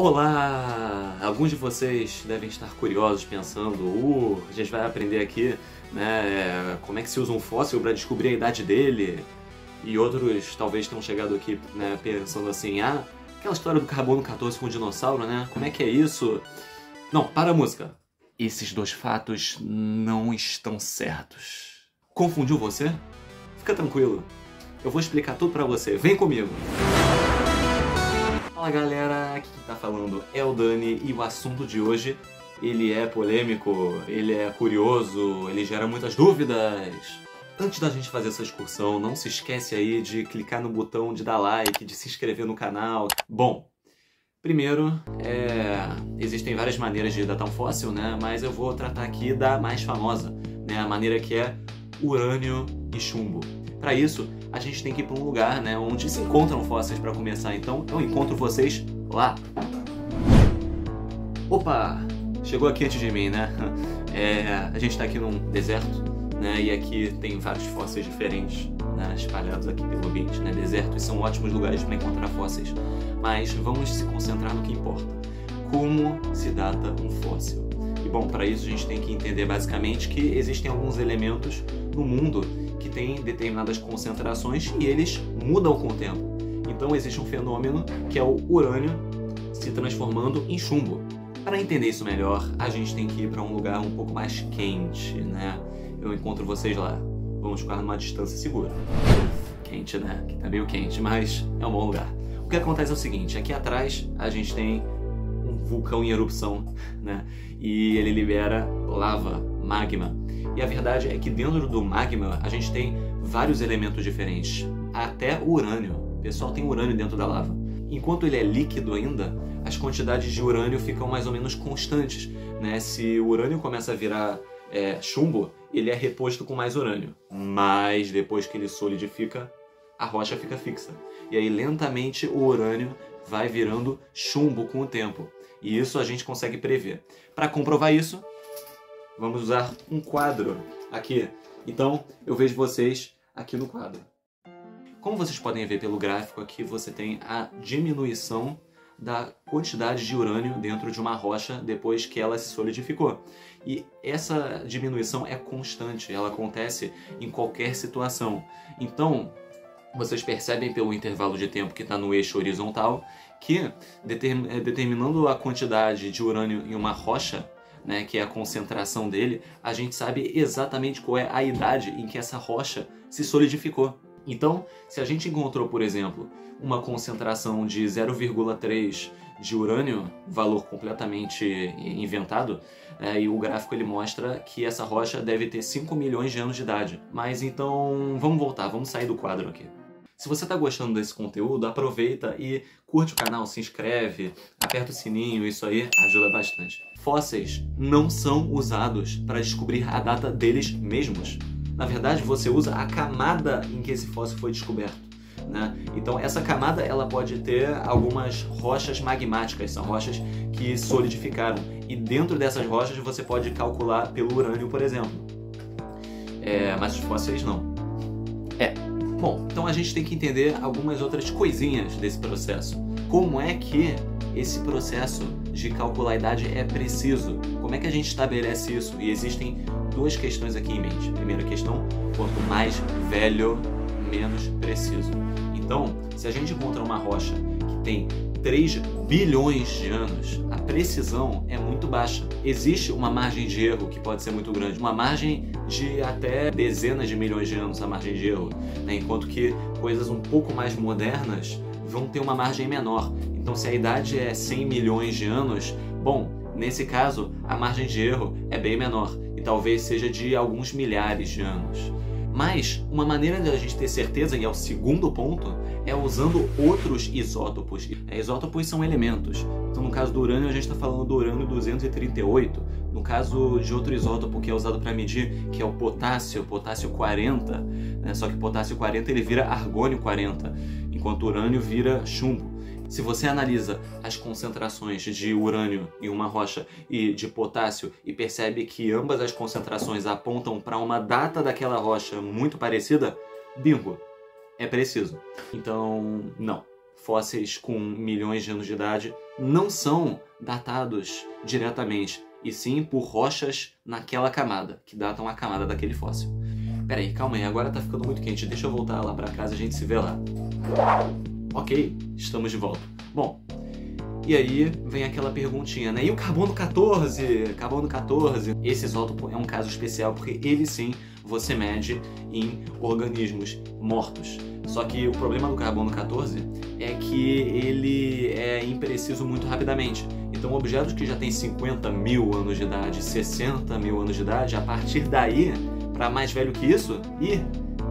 Olá! Alguns de vocês devem estar curiosos pensando, a gente vai aprender aqui, né, como é que se usa um fóssil para descobrir a idade dele. E outros talvez tenham chegado aqui, né, pensando assim, aquela história do carbono 14 com o dinossauro, né? Como é que é isso? Não, para a música. Esses dois fatos não estão certos. Confundiu você? Fica tranquilo. Eu vou explicar tudo pra você. Vem comigo! Fala galera, aqui quem tá falando é o Dani e o assunto de hoje, ele é polêmico, ele é curioso, ele gera muitas dúvidas. Antes da gente fazer essa excursão, não se esquece aí de clicar no botão de dar like, de se inscrever no canal. Bom, primeiro, existem várias maneiras de datar um fóssil, né? Mas eu vou tratar aqui da mais famosa, né? A maneira que é urânio e chumbo. Para isso, a gente tem que ir para um lugar, né, onde se encontram fósseis para começar. Então, eu encontro vocês lá. Opa! Chegou aqui antes de mim, né? A gente está aqui num deserto, né? E aqui tem vários fósseis diferentes, né, espalhados aqui pelo ambiente, né? Desertos são ótimos lugares para encontrar fósseis. Mas vamos se concentrar no que importa. Como se data um fóssil? E bom, para isso a gente tem que entender basicamente que existem alguns elementos no mundo que têm determinadas concentrações e eles mudam com o tempo. Então existe um fenômeno que é o urânio se transformando em chumbo. Para entender isso melhor, a gente tem que ir para um lugar um pouco mais quente, né? Eu encontro vocês lá. Vamos ficar numa distância segura. Quente, né? Que tá meio quente, mas é um bom lugar. O que acontece é o seguinte, aqui atrás a gente tem um vulcão em erupção, né? E ele libera lava, magma. E a verdade é que dentro do magma a gente tem vários elementos diferentes, até o urânio. O pessoal tem urânio dentro da lava. Enquanto ele é líquido ainda, as quantidades de urânio ficam mais ou menos constantes, né? Se o urânio começa a virar chumbo, ele é reposto com mais urânio. Mas depois que ele solidifica, a rocha fica fixa. E aí lentamente o urânio vai virando chumbo com o tempo. E isso a gente consegue prever. Para comprovar isso, vamos usar um quadro aqui. Então, eu vejo vocês aqui no quadro. Como vocês podem ver pelo gráfico aqui, você tem a diminuição da quantidade de urânio dentro de uma rocha depois que ela se solidificou. E essa diminuição é constante, ela acontece em qualquer situação. Então, vocês percebem pelo intervalo de tempo que está no eixo horizontal que, determinando a quantidade de urânio em uma rocha, né, que é a concentração dele, a gente sabe exatamente qual é a idade em que essa rocha se solidificou. Então, se a gente encontrou, por exemplo, uma concentração de 0,3 de urânio, valor completamente inventado, e o gráfico ele mostra que essa rocha deve ter 5 milhões de anos de idade. Mas então, vamos voltar, vamos sair do quadro aqui. Se você está gostando desse conteúdo, aproveita e curte o canal, se inscreve, aperta o sininho, isso aí ajuda bastante. Fósseis não são usados para descobrir a data deles mesmos. Na verdade, você usa a camada em que esse fóssil foi descoberto, né? Então essa camada ela pode ter algumas rochas magmáticas, são rochas que solidificaram. E dentro dessas rochas você pode calcular pelo urânio, por exemplo. Mas os fósseis não. Bom, então a gente tem que entender algumas outras coisinhas desse processo. Como é que esse processo de calcular a idade é preciso? Como é que a gente estabelece isso? E existem duas questões aqui em mente. Primeira questão, quanto mais velho, menos preciso. Então, se a gente encontra uma rocha que tem 3 bilhões de anos, a precisão é muito baixa. Existe uma margem de erro que pode ser muito grande, uma margem de até dezenas de milhões de anos a margem de erro, né? Enquanto que coisas um pouco mais modernas vão ter uma margem menor. Então, se a idade é 100 milhões de anos, bom, nesse caso, a margem de erro é bem menor e talvez seja de alguns milhares de anos. Mas uma maneira de a gente ter certeza, e é o segundo ponto, é usando outros isótopos. Isótopos são elementos. Então, no caso do urânio, a gente está falando do urânio 238. No caso de outro isótopo que é usado para medir, que é o potássio 40, né? Só que potássio 40 ele vira argônio 40, enquanto o urânio vira chumbo. Se você analisa as concentrações de urânio em uma rocha e de potássio e percebe que ambas as concentrações apontam para uma data daquela rocha muito parecida, bingo, é preciso. Então, não. fósseis com milhões de anos de idade não são datados diretamente, e sim por rochas naquela camada, que datam a camada daquele fóssil. Pera aí, calma aí, agora tá ficando muito quente, deixa eu voltar lá pra casa e a gente se vê lá. Ok, estamos de volta. Bom, e aí vem aquela perguntinha, né? E o carbono 14? Carbono 14? Esse isótopo é um caso especial porque ele sim você mede em organismos mortos. Só que o problema do carbono 14 é que ele é impreciso muito rapidamente. Então objetos que já têm 50 mil anos de idade, 60 mil anos de idade, a partir daí, para mais velho que isso,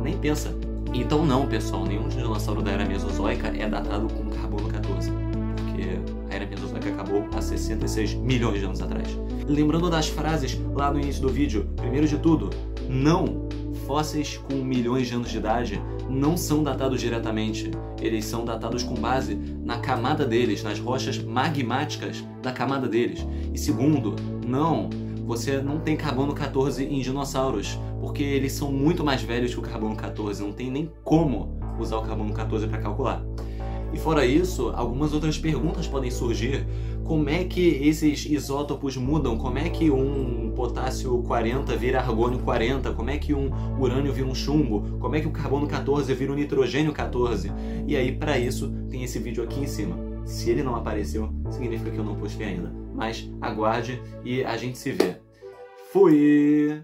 nem pensa. Então não, pessoal, nenhum dinossauro da era Mesozoica é datado com carbono 14. Porque a era Mesozoica acabou há 66 milhões de anos atrás. Lembrando das frases lá no início do vídeo, primeiro de tudo, não! Fósseis com milhões de anos de idade não são datados diretamente. Eles são datados com base na camada deles, nas rochas magmáticas da camada deles. E segundo, não! Você não tem carbono 14 em dinossauros, porque eles são muito mais velhos que o carbono 14, não tem nem como usar o carbono 14 para calcular. E fora isso, algumas outras perguntas podem surgir. Como é que esses isótopos mudam? Como é que um potássio 40 vira argônio 40? Como é que um urânio vira um chumbo? Como é que o carbono 14 vira um nitrogênio 14? E aí, para isso, tem esse vídeo aqui em cima. Se ele não apareceu, significa que eu não postei ainda. Mas aguarde e a gente se vê. Fui!